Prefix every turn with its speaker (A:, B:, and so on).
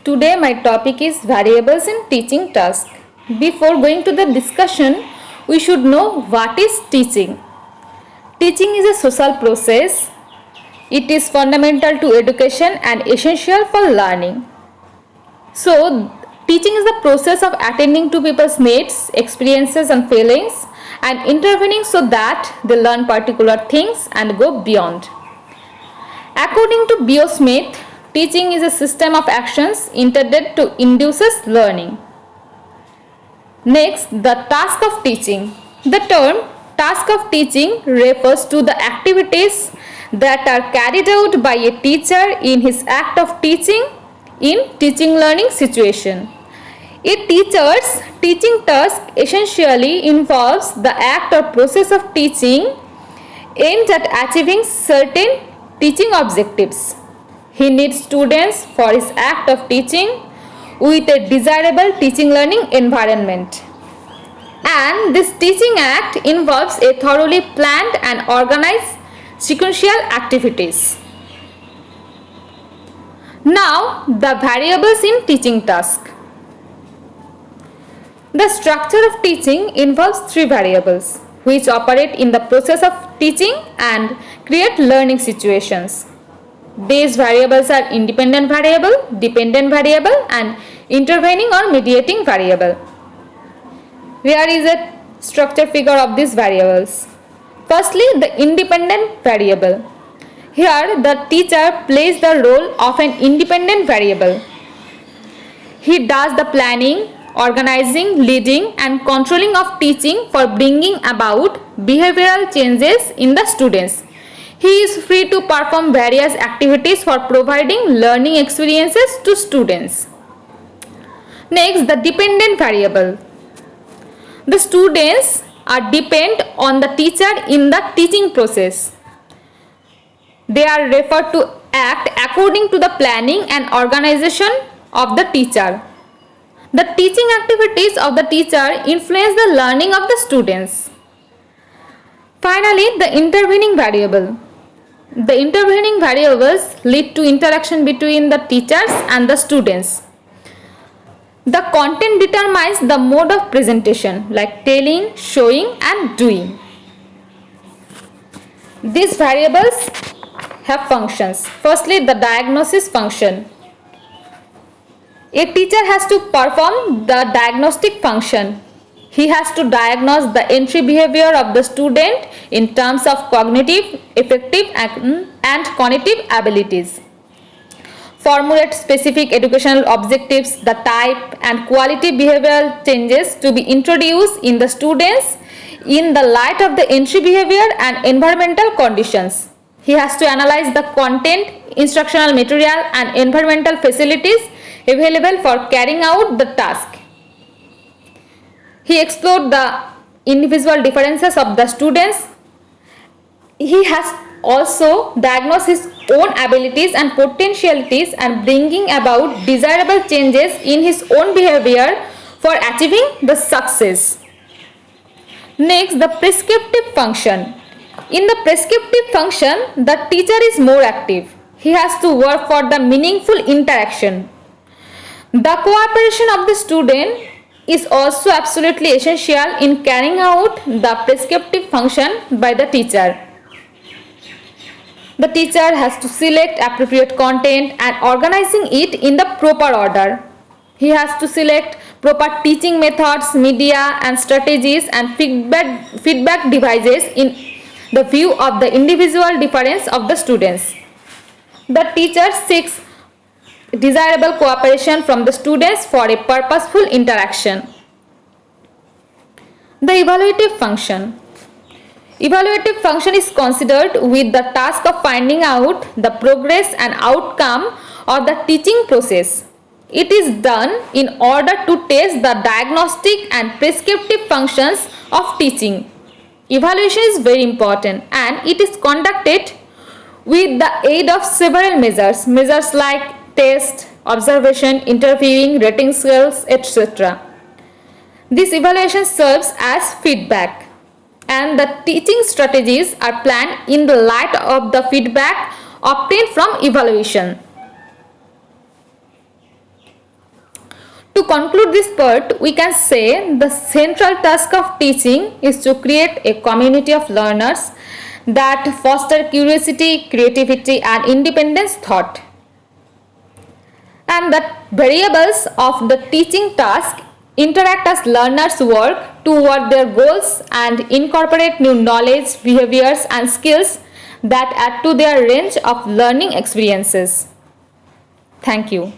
A: Today my topic is variables in teaching task. Before going to the discussion, we should know what is teaching. Teaching is a social process. It is fundamental to education and essential for learning. So, teaching is the process of attending to people's needs, experiences and feelings and intervening so that they learn particular things and go beyond. According to B.O. Smith, teaching is a system of actions intended to induce learning. Next, the task of teaching. The term task of teaching refers to the activities that are carried out by a teacher in his act of teaching in teaching learning situation. A teacher's teaching task essentially involves the act or process of teaching aimed at achieving certain teaching objectives. He needs students for his act of teaching with a desirable teaching learning environment. And this teaching act involves a thoroughly planned and organized sequential activities. Now, the variables in teaching task. The structure of teaching involves three variables which operate in the process of teaching and create learning situations. These variables are independent variable, dependent variable and intervening or mediating variable. Here is a structure figure of these variables. Firstly, the independent variable. Here the teacher plays the role of an independent variable. He does the planning, organizing, leading and controlling of teaching for bringing about behavioral changes in the students. He is free to perform various activities for providing learning experiences to students. Next, the dependent variable. The students are dependent on the teacher in the teaching process. They are referred to act according to the planning and organization of the teacher. The teaching activities of the teacher influence the learning of the students. Finally, the intervening variable. The intervening variables lead to interaction between the teachers and the students. The content determines the mode of presentation like telling, showing and doing. These variables have functions. Firstly, the diagnosis function. A teacher has to perform the diagnostic function. He has to diagnose the entry behavior of the student in terms of cognitive, affective and cognitive abilities. Formulate specific educational objectives, the type and quality behavioral changes to be introduced in the students in the light of the entry behavior and environmental conditions. He has to analyze the content, instructional material and environmental facilities available for carrying out the task. He explored the individual differences of the students. He has also diagnosed his own abilities and potentialities and bringing about desirable changes in his own behavior for achieving the success. Next, the prescriptive function. In the prescriptive function, the teacher is more active. He has to work for the meaningful interaction. The cooperation of the student is also absolutely essential in carrying out the prescriptive function by the teacher. The teacher has to select appropriate content and organizing it in the proper order. He has to select proper teaching methods, media and strategies and feedback devices in the view of the individual difference of the students. The teacher seeks desirable cooperation from the students for a purposeful interaction. The evaluative function. Evaluative function is considered with the task of finding out the progress and outcome of the teaching process. It is done in order to test the diagnostic and prescriptive functions of teaching. Evaluation is very important and it is conducted with the aid of several measures like test, observation, interviewing, rating scales, etc. This evaluation serves as feedback and the teaching strategies are planned in the light of the feedback obtained from evaluation. To conclude this part, we can say the central task of teaching is to create a community of learners that foster curiosity, creativity, and independent thought. And that variables of the teaching task interact as learners work toward their goals and incorporate new knowledge, behaviors, and skills that add to their range of learning experiences. Thank you.